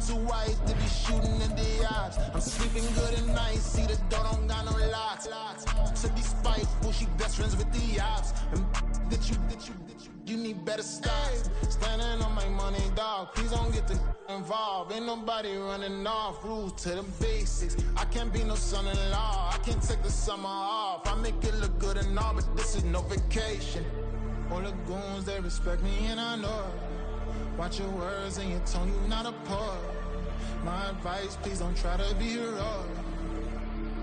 too white to be shooting in the eyes. I'm sleeping good at night, see the door don't got no locks. To be spiteful, she best friends with the ops. And you need better stop. Standing on my money, dog. Please don't get the involved. Ain't nobody running off. Rules to the basics. I can't be no son-in-law. I can't take the summer off. I make it look good and all, but this is no vacation. All the goons, they respect me and I know it. Watch your words and your tone, you not a poet. My advice, please don't try to be heroic.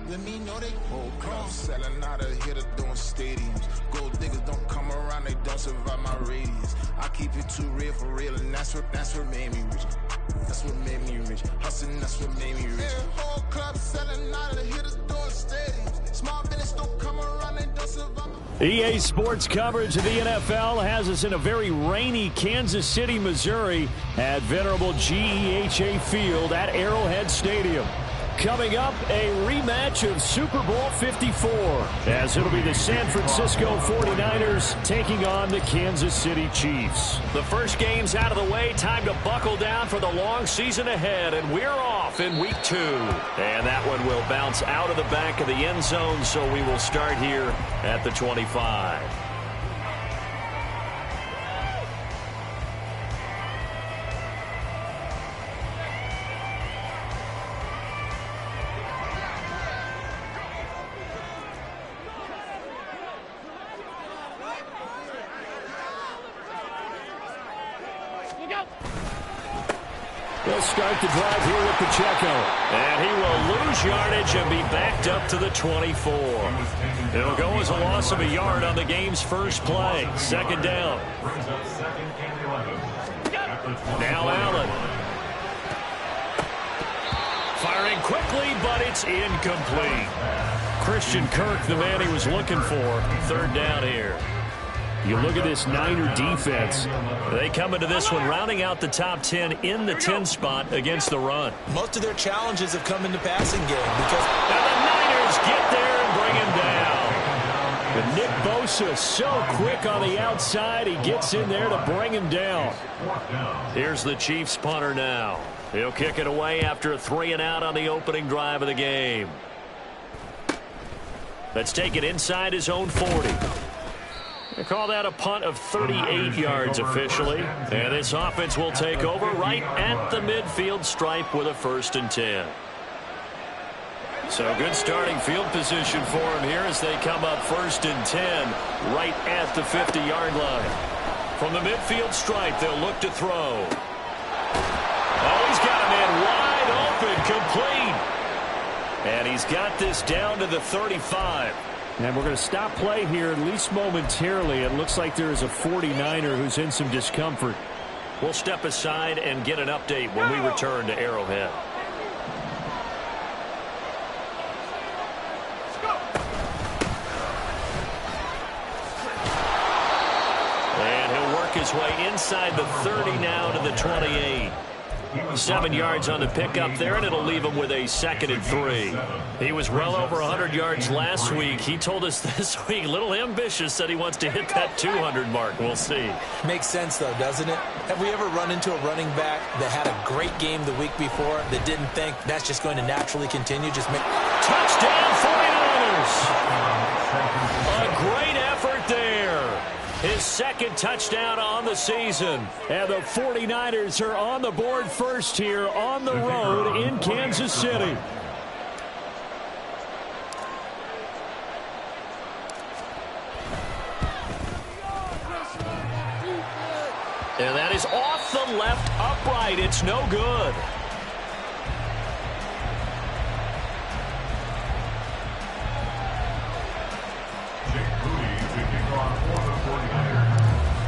Let me know they whole crowd selling out of here to doing stadiums. Gold diggers don't come around, they don't survive my radius. I keep it too real for real, and that's what made me rich. That's what made me rich. Hustling, that's what made me rich. Yeah, whole club selling out of here to doing stadiums. Small business don't come around, they don't survive my EA Sports coverage of the NFL has us in a very rainy Kansas City, Missouri at venerable GEHA Field at Arrowhead Stadium. Coming up, a rematch of Super Bowl 54, as it'll be the San Francisco 49ers taking on the Kansas City Chiefs. The first game's out of the way. Time to buckle down for the long season ahead, and we're off in Week 2. And that one will bounce out of the back of the end zone, so we will start here at the 25. They'll start the drive here with Pacheco. And he will lose yardage and be backed up to the 24. It'll go as a loss of a yard on the game's first play. Second down. Now Allen. Firing quickly, but it's incomplete. Christian Kirk, the man he was looking for. Third down here. You look at this Niner defense. They come into this one rounding out the top 10 in the 10 spot against the run. Most of their challenges have come in the passing game because and the Niners get there and bring him down. But Nick Bosa so quick on the outside, he gets in there to bring him down. Here's the Chiefs punter now. He'll kick it away after a 3-and-out on the opening drive of the game. Let's take it inside his own 40. They call that a punt of 38 yards officially. And this offense will take over right at the midfield stripe with a 1st and 10. So good starting field position for him here as they come up 1st and 10 right at the 50-yard line. From the midfield stripe, they'll look to throw. Oh, he's got a man wide open, complete. And he's got this down to the 35. And we're going to stop play here, at least momentarily. It looks like there is a 49er who's in some discomfort. We'll step aside and get an update when we return to Arrowhead. And he'll work his way inside the 30 now to the 28. 7 yards on the pickup there, and it'll leave him with a 2nd and 3. He was well over 100 yards last week. He told us this week, a little ambitious, that he wants to hit that 200 mark. We'll see. Makes sense, though, doesn't it? Have we ever run into a running back that had a great game the week before that didn't think that's just going to naturally continue? Just make touchdown 49ers! A great effort there. His 2nd touchdown on the season. And the 49ers are on the board first here on the road in Kansas City. And that is off the left upright. It's no good.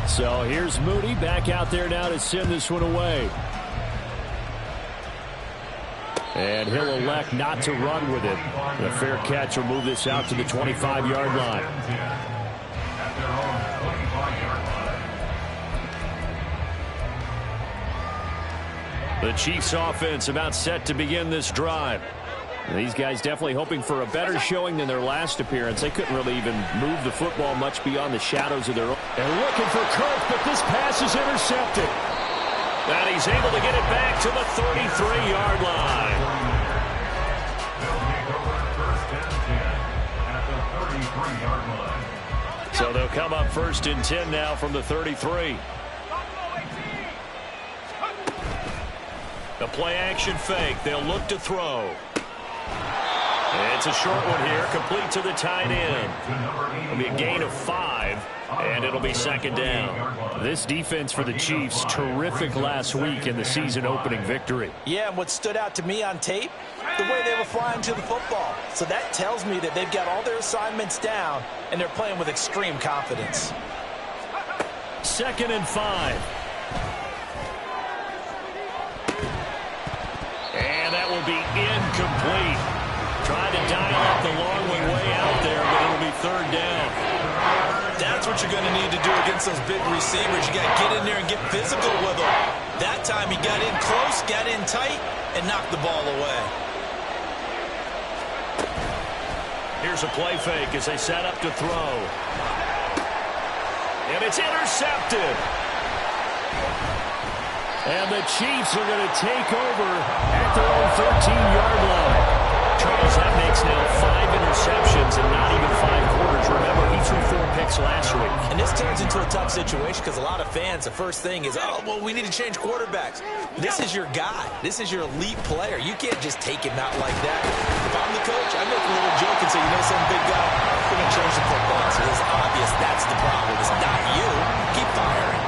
So here's Moody back out there now to send this one away. And he'll elect not to run with it. A fair catch will move this out to the 25-yard line. The Chiefs offense about set to begin this drive. These guys definitely hoping for a better showing than their last appearance. They couldn't really even move the football much beyond the shadows of their own. They're looking for Kirk, but this pass is intercepted. And he's able to get it back to the 33-yard line. So they'll come up 1st and 10 now from the 33. The play-action fake. They'll look to throw. It's a short one here, complete to the tight end. It'll be a gain of 5, and it'll be 2nd down. This defense for the Chiefs, terrific last week in the season-opening victory. Yeah, and what stood out to me on tape, the way they were flying to the football. So that tells me that they've got all their assignments down, and they're playing with extreme confidence. 2nd and 5. And that will be incomplete. Trying to dial up the long one way out there, but it'll be 3rd down. That's what you're going to need to do against those big receivers. You got to get in there and get physical with them. That time he got in close, got in tight, and knocked the ball away. Here's a play fake as they set up to throw. And it's intercepted. And the Chiefs are going to take over at their own 13-yard line. Charles, that makes now 5 interceptions and not even 5 quarters. Remember, he threw 4 picks last week. And this turns into a tough situation because a lot of fans, the first thing is, oh, well, we need to change quarterbacks. This is your guy. This is your elite player. You can't just take him out like that. If I'm the coach, I make a little joke and say, you know, some big guy, we're going to change the football. So it's obvious that's the problem. It's not you. Keep firing.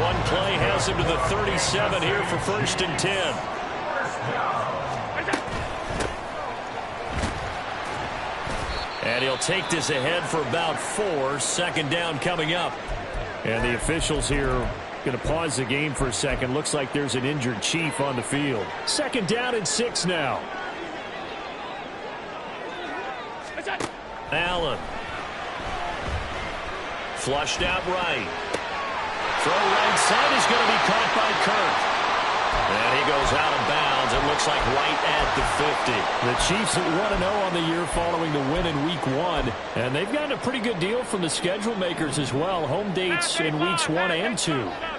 One play has him to the 37 here for 1st and 10. And he'll take this ahead for about 4. 2nd down coming up. And the officials here going to pause the game for a second. Looks like there's an injured Chief on the field. 2nd down and 6 now. Allen. Flushed out right. Throw right side is going to be caught by Kirk. And he goes out of bounds. It looks like right at the 50. The Chiefs 1-0 on the year following the win in Week 1. And they've gotten a pretty good deal from the schedule makers as well. Home dates in Weeks 1 and 2.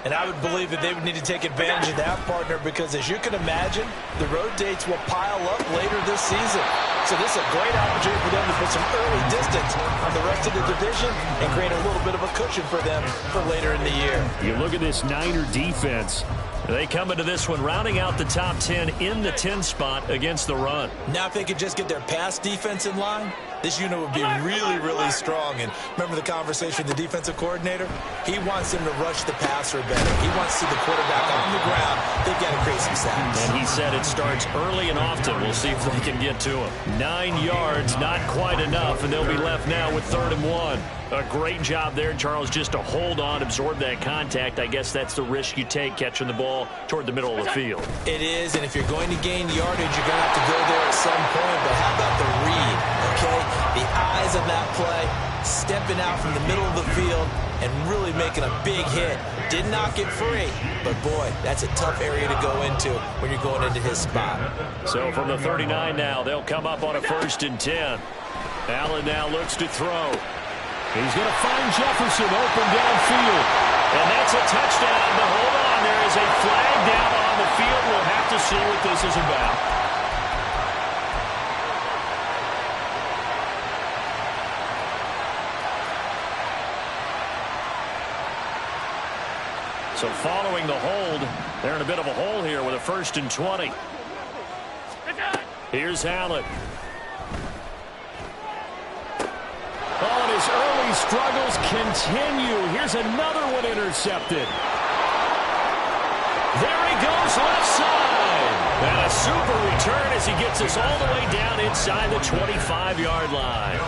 And I would believe that they would need to take advantage of that, partner, because as you can imagine, the road dates will pile up later this season. So this is a great opportunity for them to put some early distance on the rest of the division and create a little bit of a cushion for them for later in the year. You look at this Niner defense. They come into this one rounding out the top 10 in the 10 spot against the run. Now if they could just get their pass defense in line, this unit would be really, really strong. And remember the conversation with the defensive coordinator? He wants them to rush the passer better. He wants to see the quarterback on the ground. They've got to create some sacks. And he said it starts early and often. We'll see if they can get to him. 9 yards, not quite enough, and they'll be left now with 3rd and 1. A great job there, Charles, just to hold on, absorb that contact. I guess that's the risk you take catching the ball toward the middle of the field. It is, and if you're going to gain yardage, you're going to have to go there at some point. But how about the read, okay? The eyes of that play, stepping out from the middle of the field and really making a big hit. Did not get free, but boy, that's a tough area to go into when you're going into his spot. So from the 39 now, they'll come up on a 1st and 10. Allen now looks to throw. He's going to find Jefferson open downfield. And that's a touchdown. But hold on, there is a flag down on the field. We'll have to see what this is about. So following the hold, they're in a bit of a hole here with a 1st and 20. Here's Allen. Oh, and his early struggles continue. Here's another one intercepted. There he goes, left side. And a super return as he gets us all the way down inside the 25-yard line.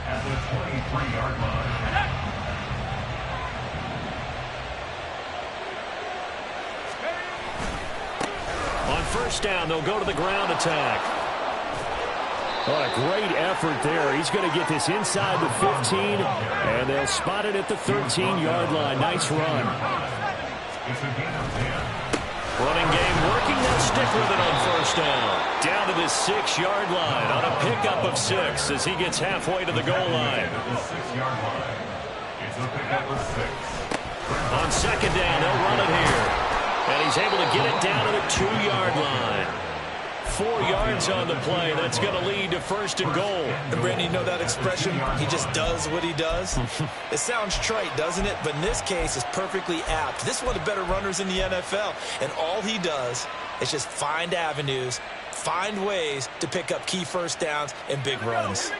At the 23-yard line. On 1st down, they'll go to the ground attack. What a great effort there. He's going to get this inside the 15, and they'll spot it at the 13-yard line. Nice run. Running game working. They'll stick with it on 1st down. Down to the 6-yard line on a pickup of 6 as he gets halfway to the goal line. It's a pickup of 6. On second down, they'll run it here. And he's able to get it down to the 2-yard line. 4 yards on the play. That's going to lead to first and goal. And Brandon, you know that expression? He just does what he does. It sounds trite, doesn't it? But in this case, it's perfectly apt. This is one of the better runners in the NFL. And all he does is just find avenues, find ways to pick up key first downs and big runs.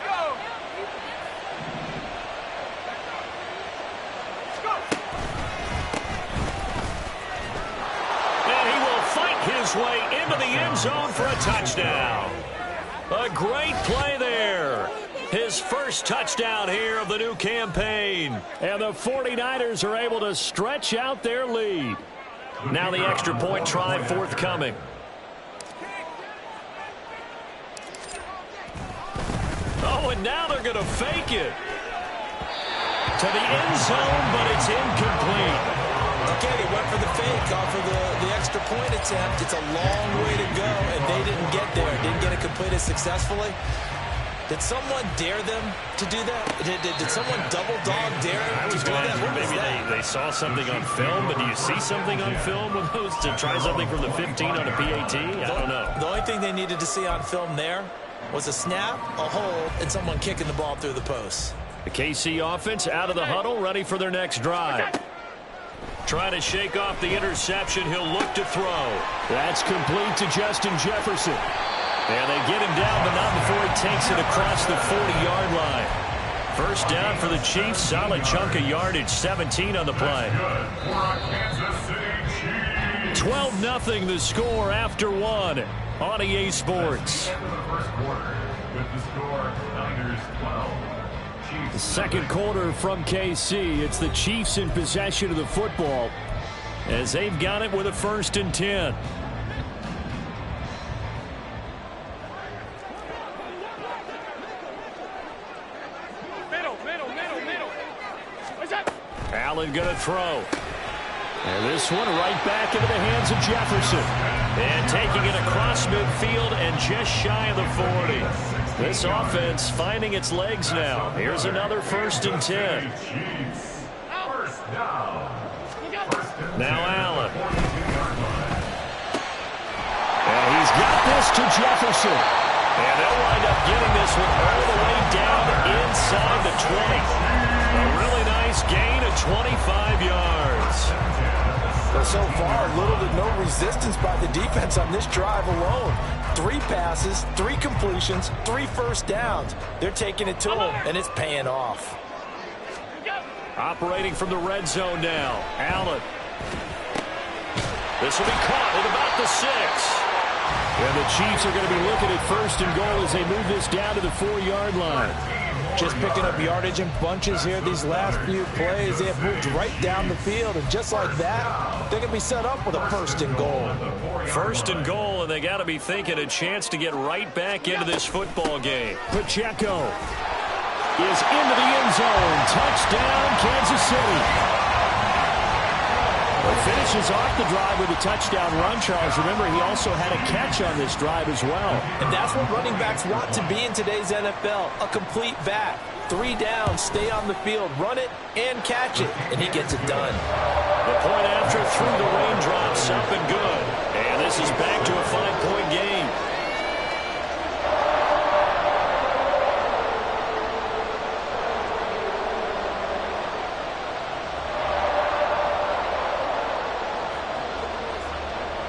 His way into the end zone for a touchdown. A great play there. His first touchdown here of the new campaign. And the 49ers are able to stretch out their lead. Now the extra point try forthcoming. Oh, and now they're going to fake it. To the end zone, but it's incomplete. Okay, they went for the fake off of the extra point attempt. It's a long way to go, and they didn't get there. Didn't get it completed successfully. Did someone dare them to do that? Did someone double dog dare them to do that? Maybe they saw something on film, but do you see something on film with those to try something from the 15 on a PAT? I don't know. The only thing they needed to see on film there was a snap, a hold, and someone kicking the ball through the post. The KC offense out of the huddle, ready for their next drive. Trying to shake off the interception. He'll look to throw. That's complete to Justin Jefferson. And they get him down, but not before he takes it across the 40-yard line. First down for the Chiefs. Solid chunk of yardage. 17 on the play. 12-0 the score after one on EA Sports. The second quarter from KC. It's the Chiefs in possession of the football as they've got it with a 1st and 10. Allen going to throw. And this one right back into the hands of Jefferson. And taking it across midfield and just shy of the 40. This offense finding its legs now. Here's another 1st and 10. Now Allen. And he's got this to Jefferson. And they'll wind up getting this one all the way down inside the 20. A really nice gain of 25 yards. But so far, little to no resistance by the defense on this drive alone. 3 passes, 3 completions, 3 first downs. They're taking it to him, and it's paying off. Operating from the red zone now. Allen. This will be caught at about the 6. And the Chiefs are going to be looking at 1st and goal as they move this down to the 4-yard line. Just picking up yardage in bunches here these last few plays. They have moved right down the field, and just like that, they're going to be set up with a 1st and goal. 1st and goal, and they got to be thinking a chance to get right back into this football game. Pacheco is into the end zone. Touchdown, Kansas City. Finishes off the drive with a touchdown run, Charles. Remember, he also had a catch on this drive as well. And that's what running backs want to be in today's NFL, a complete back. 3 downs, stay on the field, run it, and catch it. And he gets it done. The point after through the raindrops, up and good. And this is back to a 5-point game.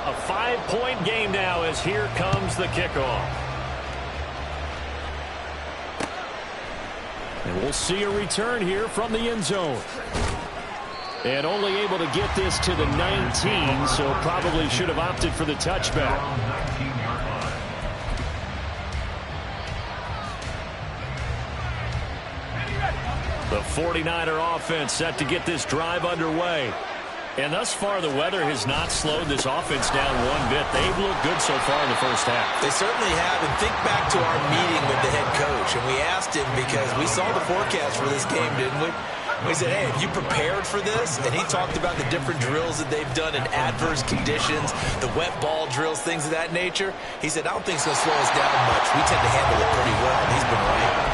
A 5-point game now as here comes the kickoff. And we'll see a return here from the end zone. And only able to get this to the 19, so probably should have opted for the touchback. The 49er offense set to get this drive underway. And thus far, the weather has not slowed this offense down one bit. They've looked good so far in the first half. They certainly have. And think back to our meeting with the head coach. And we asked him because we saw the forecast for this game, didn't we? We said, hey, have you prepared for this? And he talked about the different drills that they've done in adverse conditions, the wet ball drills, things of that nature. He said, I don't think it's going to slow us down much. We tend to handle it pretty well. And he's been right.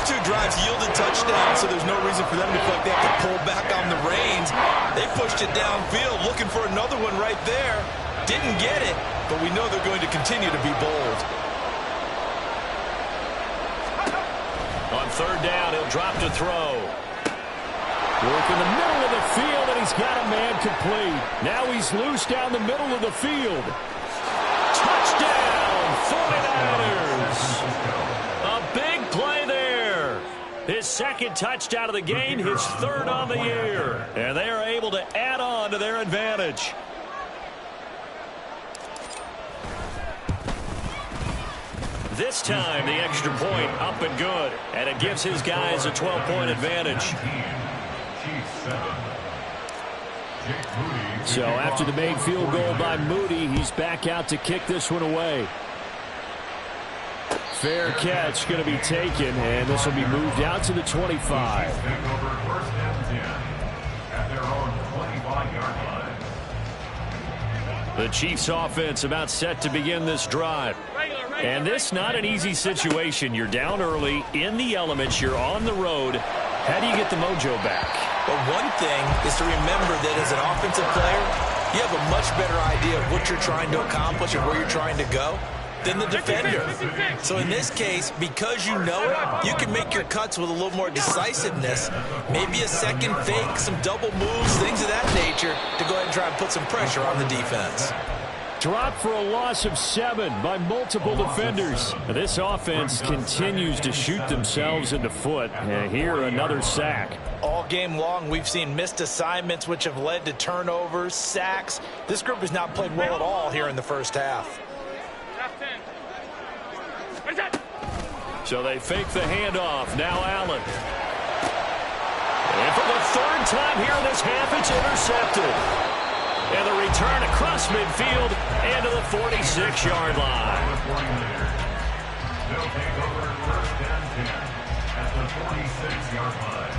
two drives yielded touchdowns, so there's no reason for them to feel like they have to pull back on the reins. They pushed it downfield, looking for another one right there. Didn't get it, but we know they're going to continue to be bold. On third down, he'll drop to throw. Work in the middle of the field, and he's got a man complete. Now he's loose down the middle of the field. Touchdown, 49ers. A big play there. His second touchdown of the game, his third on the year. And they are able to add on to their advantage. This time, the extra point up and good. And it gives his guys a 12-point advantage. So after the made field goal by Moody, he's back out to kick this one away. Fair catch going to be taken, and this will be moved out to the 25. The Chiefs offense about set to begin this drive. And this not an easy situation. You're down early, in the elements, you're on the road. How do you get the mojo back? Well, one thing is to remember that as an offensive player, you have a much better idea of what you're trying to accomplish and where you're trying to go than the defender. So in this case, because you know it, you can make your cuts with a little more decisiveness, maybe a second fake, some double moves, things of that nature, to go ahead and try and put some pressure on the defense. Drop for a loss of 7 by multiple defenders. This offense continues to shoot themselves in the foot. And here, another sack. All game long, we've seen missed assignments, which have led to turnovers, sacks. This group has not played well at all here in the first half. So they fake the handoff. Now Allen. And for the third time here in this half, it's intercepted. And the return across midfield and to the 46-yard line. They'll take over first and 10 at the 46-yard line.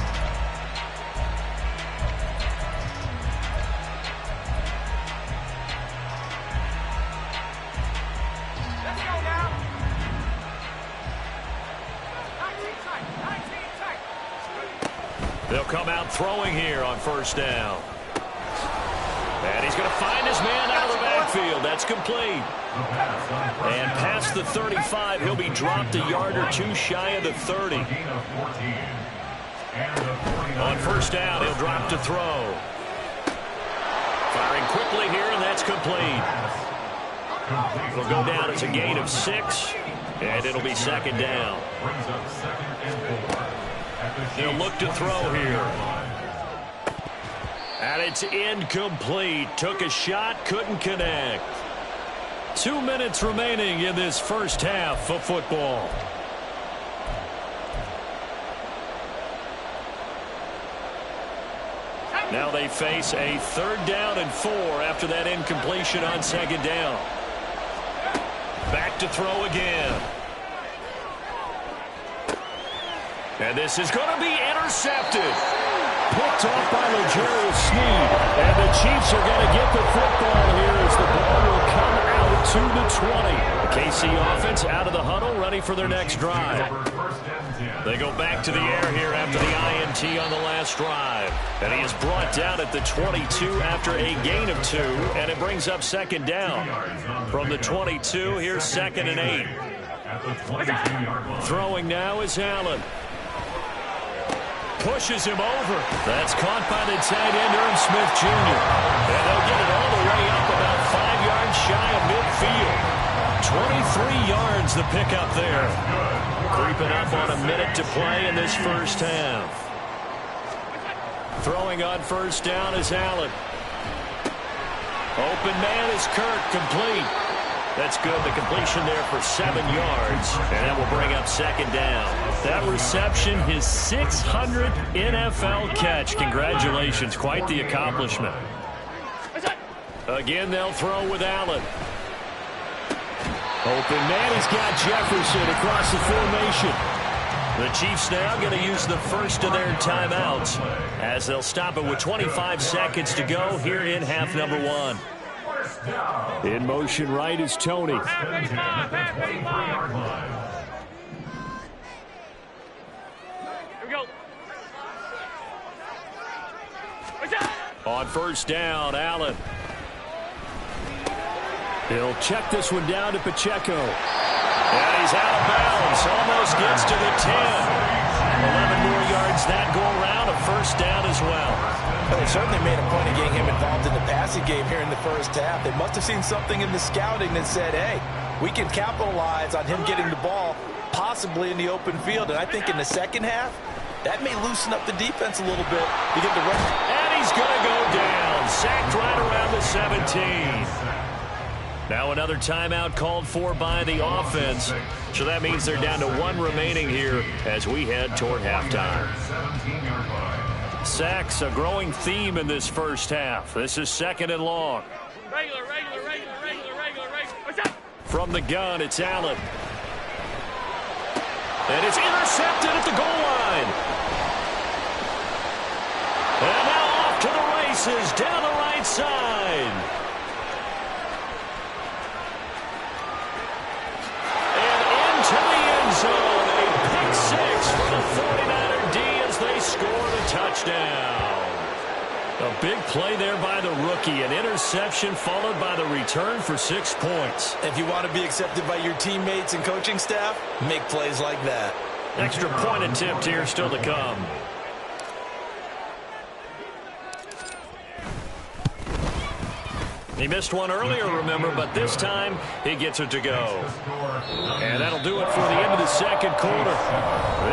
Let's go now. 19 tight. They'll come out throwing here on first down. And he's going to find his man out of the backfield. That's complete. And past the 35, he'll be dropped a yard or two shy of the 30. On first down, he'll drop to throw. Firing quickly here, and that's complete. It'll go down as a gain of 6, and it'll be second down. He'll look to throw here. And it's incomplete. Took a shot, couldn't connect. 2 minutes remaining in this first half of football. Now they face a third down and 4 after that incompletion on second down. Back to throw again. And this is going to be intercepted. Picked off by L'Jarius Sneed. And the Chiefs are going to get the football here as the ball will come out to the 20. The KC offense out of the huddle, ready for their next drive. They go back to the air here after the INT on the last drive. And he is brought down at the 22 after a gain of 2. And it brings up second down. From the 22, here's second and 8. Throwing now is Allen. Pushes him over. That's caught by the tight end, Irv Smith Jr. And they'll get it all the way up about 5 yards shy of midfield. 23 yards the pickup there. Creeping up on a minute to play in this first half. Throwing on first down is Allen. Open man is Kirk, complete. That's good. The completion there for 7 yards. And that will bring up second down. That reception, his 600th NFL catch. Congratulations. Quite the accomplishment. Again, they'll throw with Allen. Open man, he's got Jefferson across the formation. The Chiefs now going to use the first of their timeouts as they'll stop it with 25 seconds to go here in half number 1. In motion right is Tony. On first down, Allen. He'll check this one down to Pacheco. And he's out of bounds. Almost gets to the 10. 11 more yards that go around. A first down as well. Well, they certainly made a point of getting him involved in the passing game here in the first half. They must have seen something in the scouting that said, hey, we can capitalize on him getting the ball possibly in the open field. And I think in the second half, that may loosen up the defense a little bit to get the run. And he's going to go down. Sacked right around the 17. Now another timeout called for by the offense. So that means they're down to 1 remaining here as we head toward halftime. Sacks, a growing theme in this first half. This is 2nd and long. Regular. What's up? From the gun, it's Allen. And it's intercepted at the goal line. And now off to the races down the right side. To the end zone, a pick 6 for the 49er D as they score the touchdown. A big play there by the rookie, an interception followed by the return for 6 points. If you want to be accepted by your teammates and coaching staff, make plays like that. Extra point attempt here still to come. He missed one earlier, remember, but this time he gets it to go. And that'll do it for the end of the second quarter.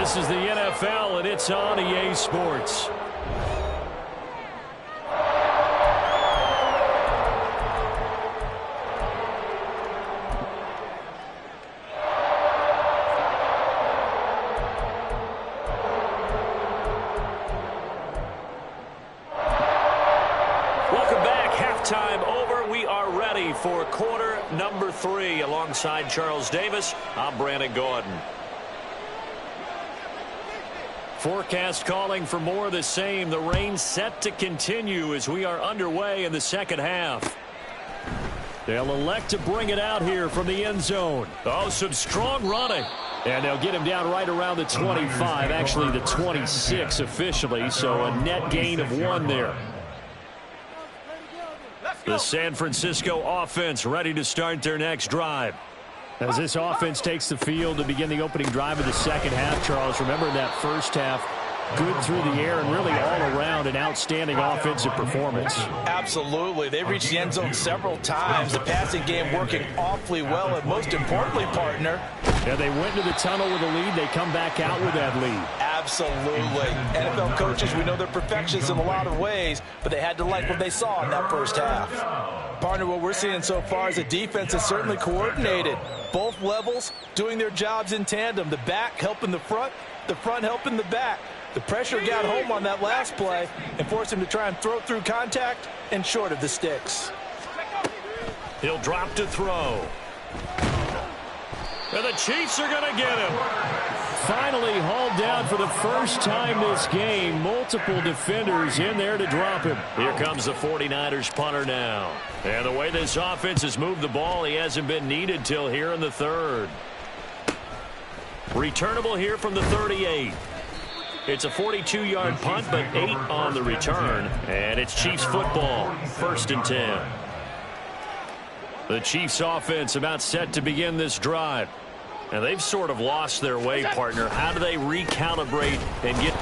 This is the NFL, and it's on EA Sports. Welcome back. Halftime over. We are ready for quarter number 3. Alongside Charles Davis, I'm Brandon Gordon. Forecast calling for more of the same. The rain set to continue as we are underway in the second half. They'll elect to bring it out here from the end zone. Oh, some strong running. And they'll get him down right around the 25, actually the 26 officially, so a net gain of 1 there. The San Francisco offense ready to start their next drive. As this offense takes the field to begin the opening drive of the second half, Charles, remember that first half, good through the air and really all around an outstanding offensive performance. Absolutely. They reached the end zone several times. The passing game working awfully well, and most importantly, partner. Yeah, they went to the tunnel with a lead. They come back out with that lead. Absolutely. NFL coaches, we know they're perfectionists in a lot of ways, but they had to like what they saw in that first half. Partner, what we're seeing so far is the defense is certainly coordinated. Both levels doing their jobs in tandem. The back helping the front helping the back. The pressure got home on that last play and forced him to try and throw through contact and short of the sticks. He'll drop to throw. And the Chiefs are going to get him. Finally hauled down for the first time this game. Multiple defenders in there to drop him. Here comes the 49ers punter now. And the way this offense has moved the ball, he hasn't been needed till here in the third. Returnable here from the 38. It's a 42-yard punt, but 8 on the return. And it's Chiefs football, 1st and 10. The Chiefs offense about set to begin this drive. And they've sort of lost their way, partner. How do they recalibrate and get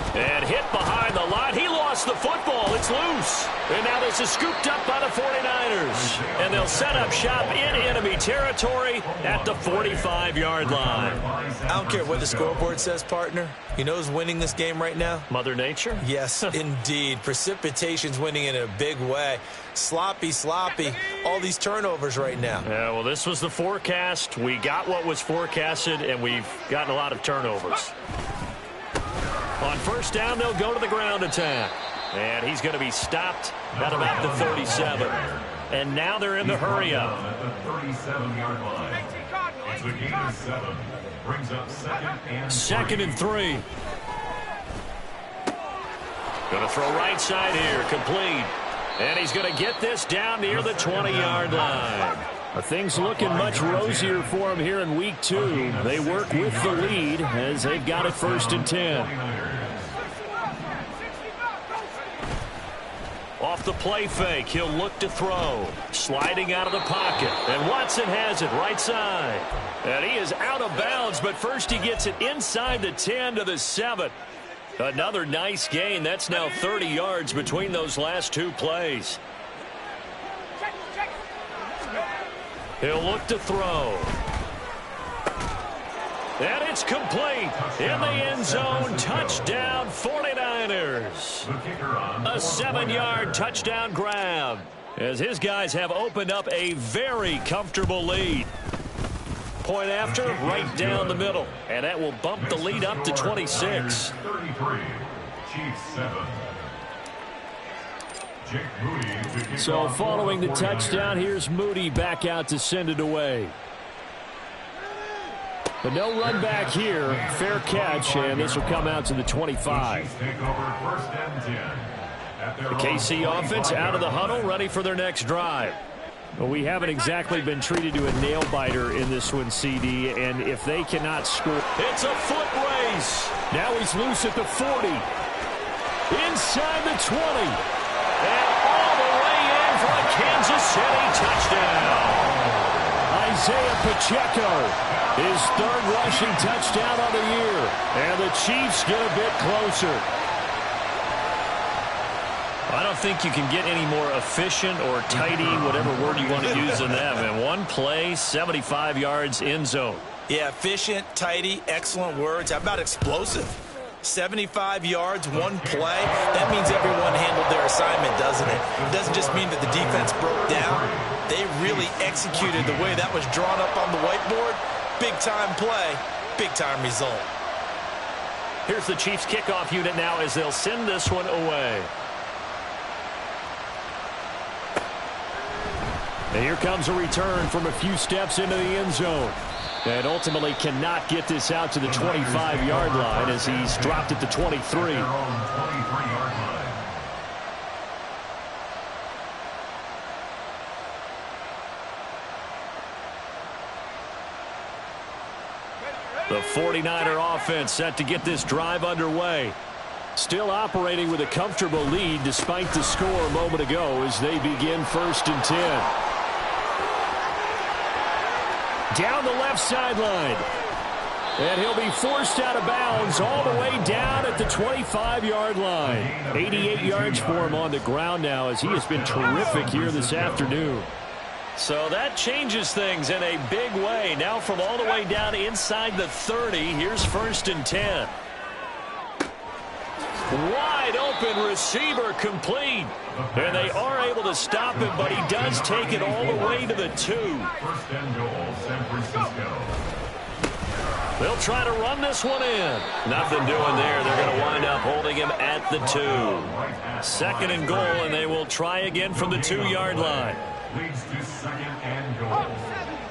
hit behind the line? He lost the football. It's loose. And now this is scooped up by the 49ers. And they'll set up shop in enemy territory at the 45-yard line. I don't care what the scoreboard says, partner. You know who's winning this game right now? Mother Nature? Yes, indeed. Precipitation's winning in a big way. Sloppy. All these turnovers right now. Yeah, well, this was the forecast. We got what was forecasted, and we've gotten a lot of turnovers. On first down, they'll go to the ground attack. And he's going to be stopped at about the 37. And now they're in the hurry-up. At the 37-yard line. It's a gain of 7. Brings up 2nd and 3. Going to throw right side here. Complete. And he's going to get this down near the 20-yard line. Things looking much rosier for him here in week 2. They work with the lead as they've got it 1st and 10. Off the play fake, he'll look to throw. Sliding out of the pocket. And Watson has it right side. And he is out of bounds, but first he gets it inside the 10 to the 7. Another nice gain. That's now 30 yards between those last two plays. He'll look to throw. And it's complete. In the end zone, touchdown 49ers. A 7-yard touchdown grab as his guys have opened up a very comfortable lead. Point after, right down the middle. And that will bump the lead up to 26. 33, Chiefs 7. So following the touchdown, here's Moody back out to send it away. But no run back here. Fair catch, and this will come out to the 25. The KC offense out of the huddle, ready for their next drive. Well, we haven't exactly been treated to a nail-biter in this one, CD, and if they cannot score... It's a foot race. Now he's loose at the 40. Inside the 20. And all the way in for a Kansas City touchdown. Isaiah Pacheco. His third rushing touchdown on the year. And the Chiefs get a bit closer. I don't think you can get any more efficient or tidy, whatever word you want to use in that. And one play, 75 yards in zone. Yeah, efficient, tidy, excellent words. How about explosive? 75 yards, one play. That means everyone handled their assignment, doesn't it? It doesn't just mean that the defense broke down. They really executed the way that was drawn up on the whiteboard. Big-time play, big-time result. Here's the Chiefs kickoff unit now as they'll send this one away. And here comes a return from a few steps into the end zone. And ultimately cannot get this out to the 25-yard line as he's dropped at the 23. The 49er offense set to get this drive underway. Still operating with a comfortable lead despite the score a moment ago as they begin 1st and 10. Down the left sideline. And he'll be forced out of bounds all the way down at the 25-yard line. 88 yards for him on the ground now as he has been terrific here this afternoon. So that changes things in a big way. Now from all the way down inside the 30, here's 1st and 10. Wide open receiver complete. And they are able to stop him, but he does take it all the way to the 2. 1st and goal, San Francisco. They'll try to run this one in. Nothing doing there. They're going to wind up holding him at the 2. 2nd and goal, and they will try again from the 2-yard line. Leads to 2nd and goal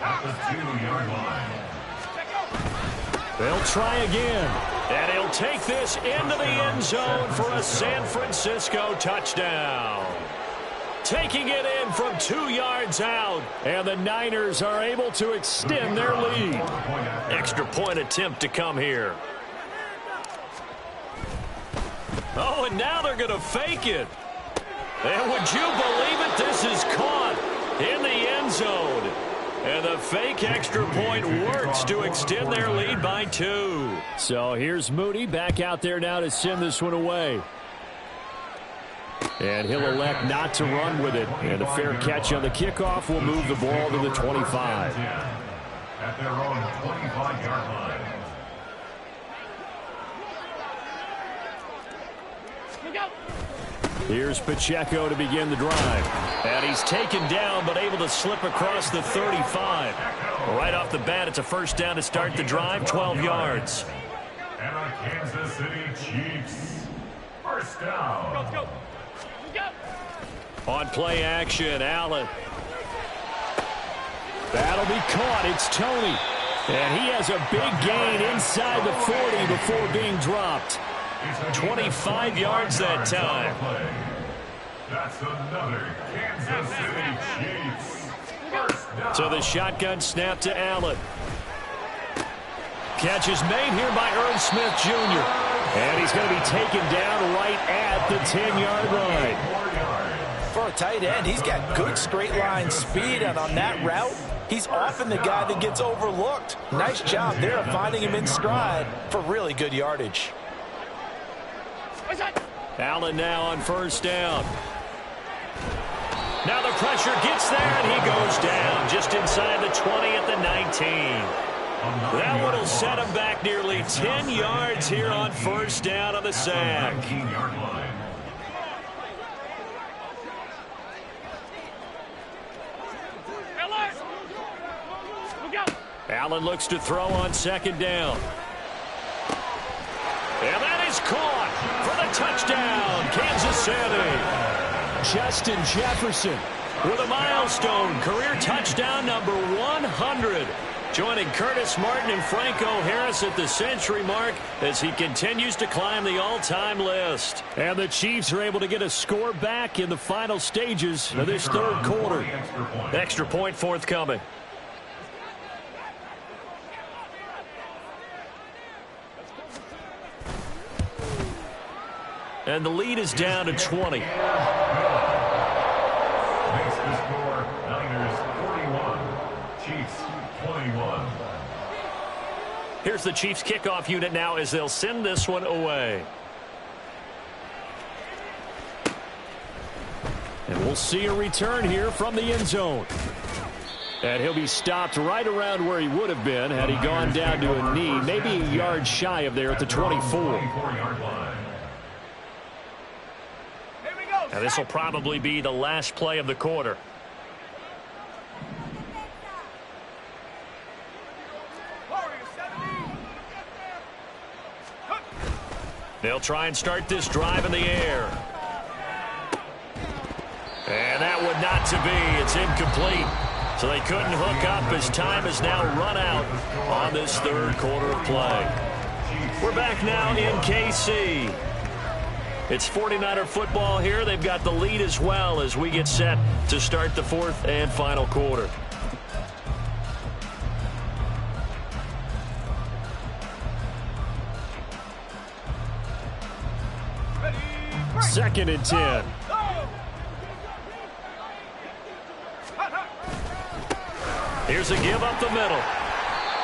at the 2-yard line. They'll try again. And he'll take this into the end zone for a San Francisco touchdown. Taking it in from 2 yards out. And the Niners are able to extend their lead. Extra point attempt to come here. Oh, and now they're going to fake it. And would you believe it? This is caught in the end zone. And the fake extra point works to extend their lead by 2. So here's Moody back out there now to send this one away. And he'll elect not to run with it. And a fair catch on the kickoff will move the ball to the 25. At their own 25-yard line. Here's Pacheco to begin the drive. And he's taken down but able to slip across the 35. Right off the bat, it's a 1st down to start the drive, 12 yards. And the Kansas City Chiefs. 1st down. Let's go. On play action, Allen. That'll be caught. It's Tony. And he has a big gain inside the 40 before being dropped. 25 yards that time. That's another Kansas City Chiefs. 1st down. So the shotgun snap to Allen. Catch is made here by Irv Smith Jr. And he's going to be taken down right at the 10-yard line. 4 yards. tight end, he's got good straight line speed, and on that route, he's often the guy that gets overlooked. Nice job there of finding him in stride for really good yardage. Allen now on first down. Now the pressure gets there, and he goes down just inside the 20 at the 19. That one will set him back nearly 10 yards here on first down on the sack. Allen looks to throw on second down. And that is caught for the touchdown, Kansas City. Justin Jefferson with a milestone career touchdown number 100. Joining Curtis Martin and Franco Harris at the century mark as he continues to climb the all-time list. And the Chiefs are able to get a score back in the final stages of this third quarter. Extra point forthcoming. And the lead is down to 20. Makes the score Niners 41, Chiefs 21. Here's the Chiefs kickoff unit now as they'll send this one away. And we'll see a return here from the end zone. And he'll be stopped right around where he would have been had he gone down to a knee, maybe a yard shy of there at the 24. Now this will probably be the last play of the quarter. They'll try and start this drive in the air. And that would not to be. It's incomplete. So they couldn't hook up as time has now run out on this third quarter of play. We're back now in KC. It's 49er football here. They've got the lead as well as we get set to start the fourth and final quarter. Second and 10. Here's a give up the middle.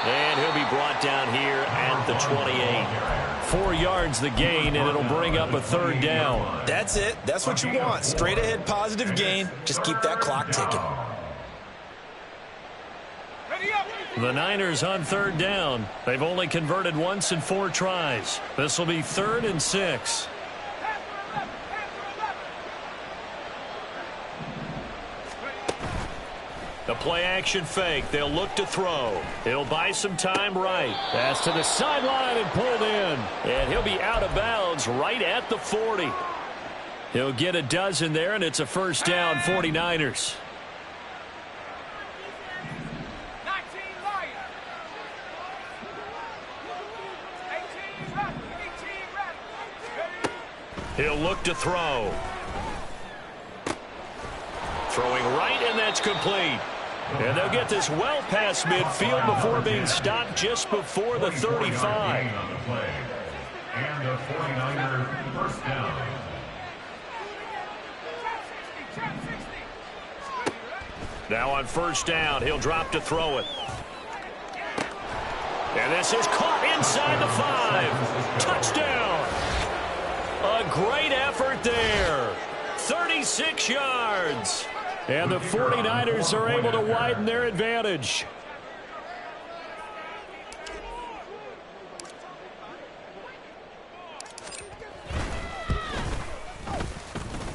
And he'll be brought down here at the 28. 4 yards the gain, and it'll bring up a third down. That's it. That's what you want. Straight ahead positive gain. Just keep that clock ticking. The Niners on third down. They've only converted once in 4 tries. This will be 3rd and 6. The play action fake. They'll look to throw. He'll buy some time right. Pass to the sideline and pulled in. And he'll be out of bounds right at the 40. He'll get a dozen there, and it's a first down, 49ers. He'll look to throw. Throwing right, and that's complete. And they'll get this well past midfield before being stopped just before the 35. And a 49er first down. Now on first down, he'll drop to throw it. And this is caught inside the 5. Touchdown. A great effort there. 36 yards. And the 49ers are able to widen their advantage.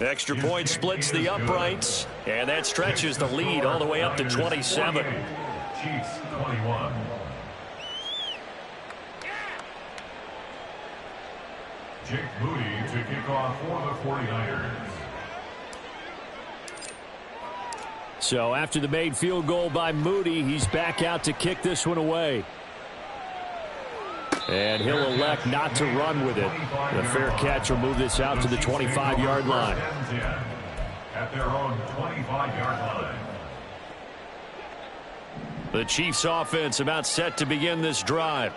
Extra point splits the uprights, and that stretches the lead all the way up to 27. Chiefs 21. Jake Moody to kick off for the 49ers. So after the made field goal by Moody, he's back out to kick this one away. And he'll elect not to run with it. The fair catch will move this out to the 25-yard line. At their own 25-yard line. The Chiefs offense about set to begin this drive.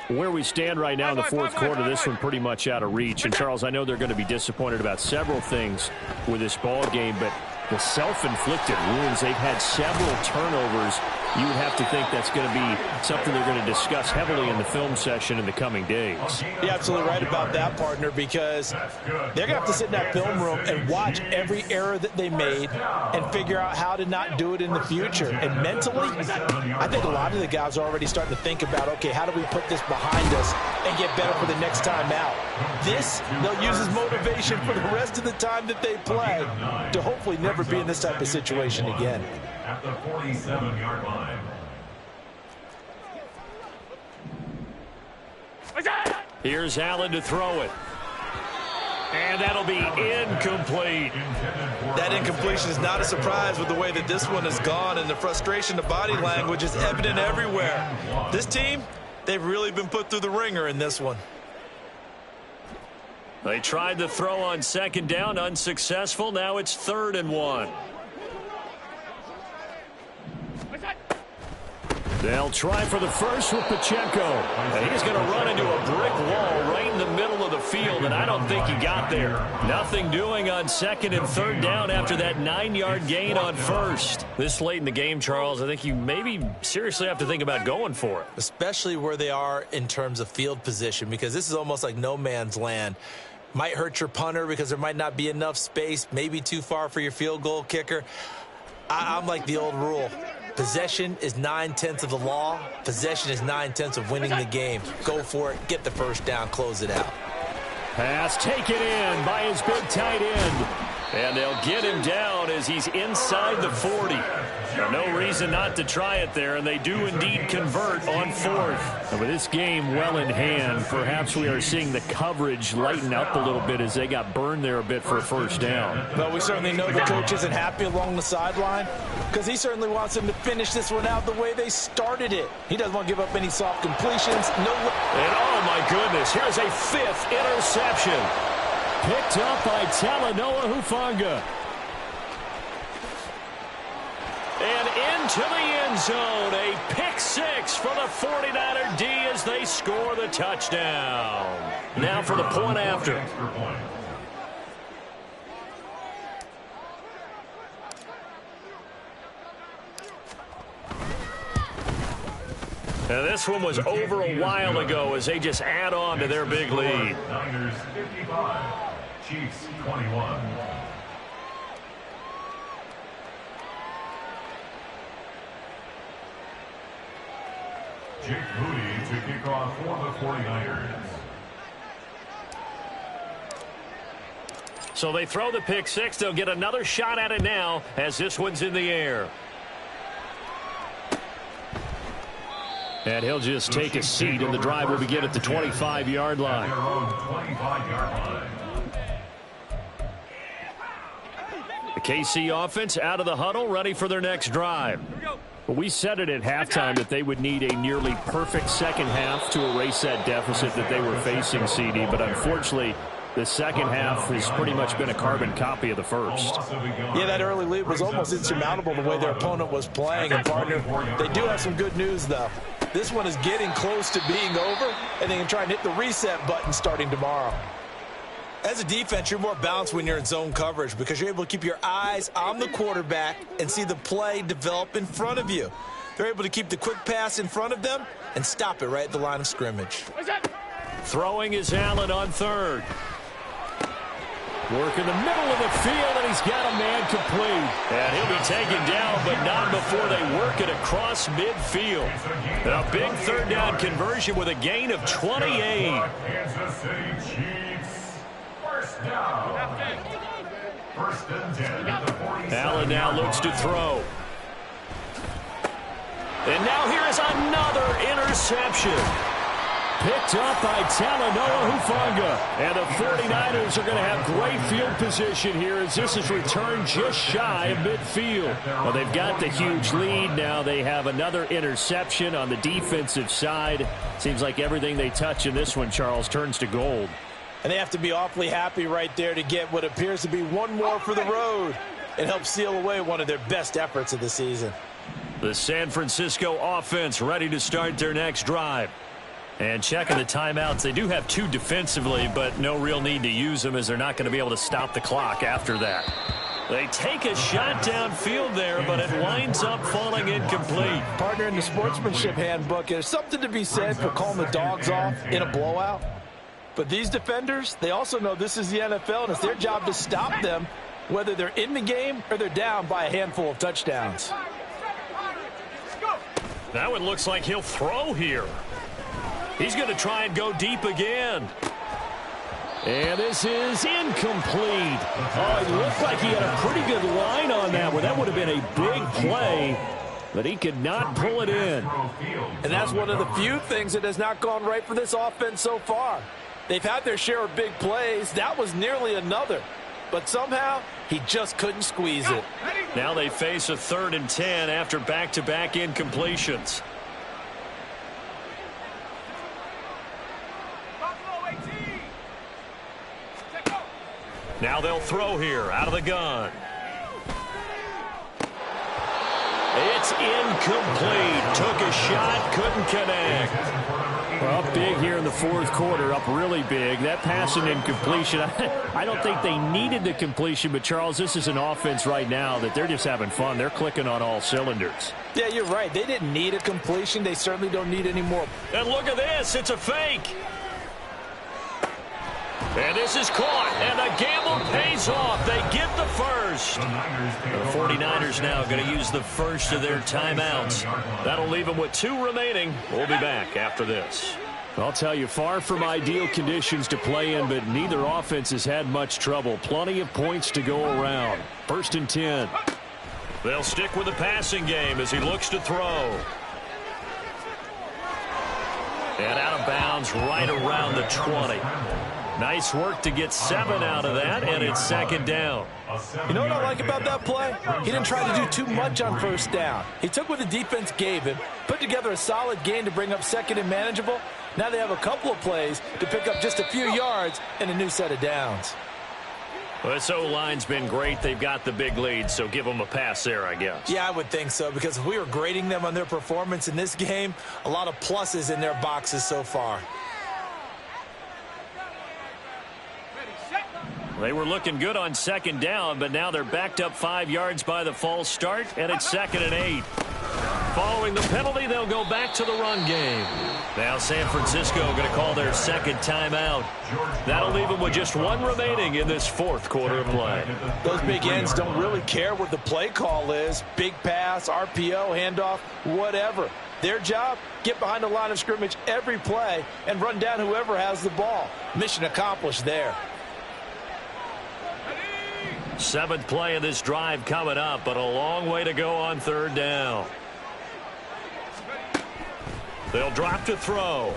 Where we stand right now in the fourth quarter, this one pretty much out of reach. And, Charles, I know they're going to be disappointed about several things with this ball game, but the self-inflicted wounds. They've had several turnovers. You would have to think that's going to be something they're going to discuss heavily in the film session in the coming days. You're absolutely right about that, partner, because they're going to have to sit in that film room and watch every error that they made and figure out how to not do it in the future. And mentally, I think a lot of the guys are already starting to think about, okay, how do we put this behind us and get better for the next time out? This, they'll use as motivation for the rest of the time that they play to hopefully never be in this type of situation again. At the 47-yard line. Here's Allen to throw it. And that'll be incomplete. That incompletion is not a surprise with the way that this one has gone, and the frustration, the body language is evident everywhere. This team, they've really been put through the ringer in this one. They tried the throw on second down, unsuccessful. Now it's 3rd and 1. They'll try for the first with Pacheco. And he's going to run into a brick wall right in the middle of the field, and I don't think he got there. Nothing doing on 2nd and 3rd down after that 9-yard gain on 1st. This late in the game, Charles, I think you maybe seriously have to think about going for it. Especially where they are in terms of field position, because this is almost like no man's land. Might hurt your punter because there might not be enough space, maybe too far for your field goal kicker. I'm like the old rule. Possession is 9/10 of the law. Possession is 9/10 of winning the game. Go for it. Get the first down. Close it out. Pass taken in by his big tight end. And they'll get him down as he's inside the 40. No reason not to try it there, and they do indeed convert on 4th. And with this game well in hand, perhaps we are seeing the coverage lighten up a little bit as they got burned there a bit for a first down. Well, we certainly know the coach isn't happy along the sideline because he certainly wants them to finish this one out the way they started it. He doesn't want to give up any soft completions. And oh, my goodness, here's a 5th interception. Picked up by Talanoa Hufanga. And into the end zone, a pick 6 for the 49er D as they score the touchdown. Now for the point after. Now this one was over a while ago as they just add on to their big lead. Niners 55, Chiefs 21. Jake Moody to kick off for the 49ers. So they throw the pick 6. They'll get another shot at it now as this one's in the air. And he'll just take a seat, and the drive will begin at the 25-yard line. The KC offense out of the huddle, ready for their next drive. But we said it at halftime that they would need a nearly perfect second half to erase that deficit that they were facing, CD. But unfortunately, the second half has pretty much been a carbon copy of the first. Yeah, that early lead was almost insurmountable the way their opponent was playing. And, partner, they do have some good news, though. This one is getting close to being over, and they can try and hit the reset button starting tomorrow. As a defense, you're more balanced when you're in zone coverage because you're able to keep your eyes on the quarterback and see the play develop in front of you. They're able to keep the quick pass in front of them and stop it right at the line of scrimmage. Throwing is Allen on 3rd. Work in the middle of the field, and he's got a man complete. And he'll be taken down, but not before they work it across midfield. A big 3rd down conversion with a gain of 28. Kansas City Chiefs. First down. 1st and 10 at the 47. Allen now looks to throw. And now here is another interception. Picked up by Talanoa Hufanga. And the 49ers are going to have great field position here as this is returned just shy of midfield. Well, they've got the huge lead. Now they have another interception on the defensive side. Seems like everything they touch in this one, Charles, turns to gold. And they have to be awfully happy right there to get what appears to be one more for the road and help seal away one of their best efforts of the season. The San Francisco offense ready to start their next drive. And checking the timeouts, they do have 2 defensively, but no real need to use them as they're not going to be able to stop the clock after that. They take a shot downfield there, but it winds up falling incomplete. Partner, in the sportsmanship handbook, there's something to be said for calling the dogs off in a blowout. But these defenders, they also know this is the NFL, and it's their job to stop them, whether they're in the game or they're down by a handful of touchdowns. That one looks like he'll throw here. He's going to try and go deep again. And this is incomplete. Oh, it looked like he had a pretty good line on that one. That would have been a big play, but he could not pull it in. And that's one of the few things that has not gone right for this offense so far. They've had their share of big plays. That was nearly another. But somehow, he just couldn't squeeze it. Now they face a 3rd and 10 after back-to-back incompletions. Now they'll throw here out of the gun. It's incomplete. Took a shot, couldn't connect. Well, up big here in the 4th quarter, up really big. That pass and incompletion, I don't think they needed the completion, but Charles, this is an offense right now that they're just having fun. They're clicking on all cylinders. Yeah, you're right. They didn't need a completion. They certainly don't need any more. And look at this. It's a fake. And this is caught, and the gamble pays off. They get the first. The 49ers now going to use the first of their timeouts. That'll leave them with 2 remaining. We'll be back after this. I'll tell you, far from ideal conditions to play in, but neither offense has had much trouble. Plenty of points to go around. 1st and 10. They'll stick with the passing game as he looks to throw. And out of bounds right around the 20. Nice work to get 7 out of that, and it's 2nd down. You know what I like about that play? He didn't try to do too much on 1st down. He took what the defense gave him, put together a solid game to bring up 2nd and manageable. Now they have a couple of plays to pick up just a few yards and a new set of downs. Well, this O-line's been great. They've got the big lead, so give them a pass there, I guess. Yeah, I would think so, because if we were grading them on their performance in this game, a lot of pluses in their boxes so far. They were looking good on 2nd down, but now they're backed up 5 yards by the false start, and it's 2nd and 8. Following the penalty, they'll go back to the run game. Now San Francisco going to call their 2nd timeout. That'll leave them with just 1 remaining in this 4th quarter of play. Those big ends don't really care what the play call is. Big pass, RPO, handoff, whatever. Their job, get behind the line of scrimmage every play and run down whoever has the ball. Mission accomplished there. 7th play of this drive coming up, but a long way to go on 3rd down. They'll drop to throw.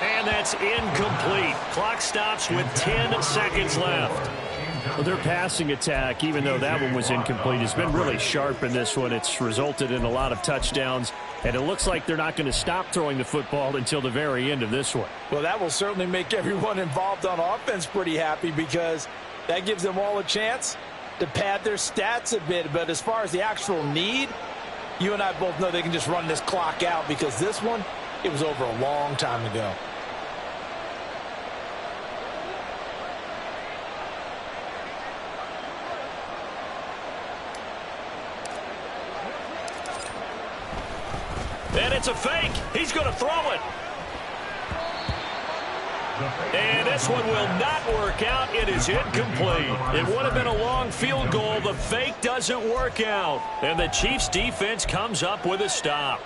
And that's incomplete. Clock stops with 10 seconds left. Well, their passing attack, even though that one was incomplete, has been really sharp in this one. It's resulted in a lot of touchdowns, and it looks like they're not going to stop throwing the football until the very end of this one. Well, that will certainly make everyone involved on offense pretty happy, because that gives them all a chance to pad their stats a bit. But as far as the actual need, you and I both know they can just run this clock out, because this one, it was over a long time ago. And it's a fake. He's going to throw it. And this one will not work out. It is incomplete. It would have been a long field goal. The fake doesn't work out. And the Chiefs defense comes up with a stop.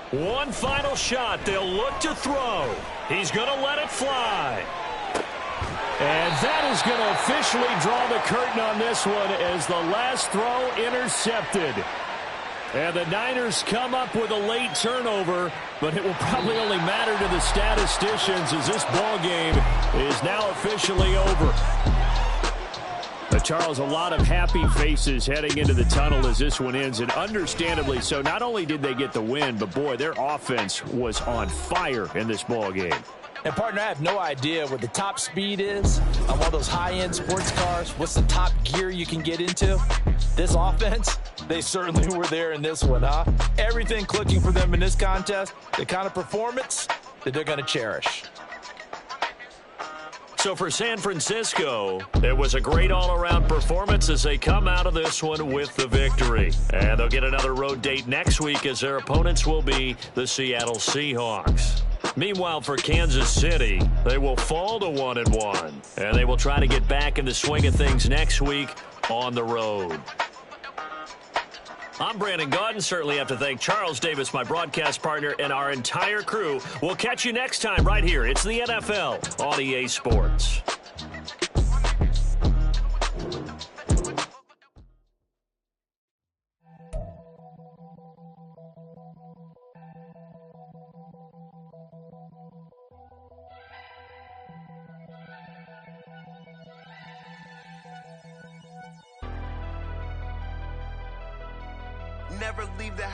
One final shot. They'll look to throw. He's going to let it fly. And that is going to officially draw the curtain on this one as the last throw intercepted. And the Niners come up with a late turnover, but it will probably only matter to the statisticians as this ball game is now officially over. But Charles, a lot of happy faces heading into the tunnel as this one ends, and understandably so. Not only did they get the win, but boy, their offense was on fire in this ball game. And, partner, I have no idea what the top speed is on one of those high-end sports cars. What's the top gear you can get into? This offense, They certainly were there in this one, huh? Everything clicking for them in this contest, the kind of performance that they're going to cherish. So for San Francisco, it was a great all-around performance as they come out of this one with the victory. And they'll get another road date next week as their opponents will be the Seattle Seahawks. Meanwhile, for Kansas City, they will fall to 1-1, and they will try to get back in the swing of things next week on the road. I'm Brandon Gaudin. Certainly have to thank Charles Davis, my broadcast partner, and our entire crew. We'll catch you next time right here. It's the NFL on EA Sports. Never leave the house.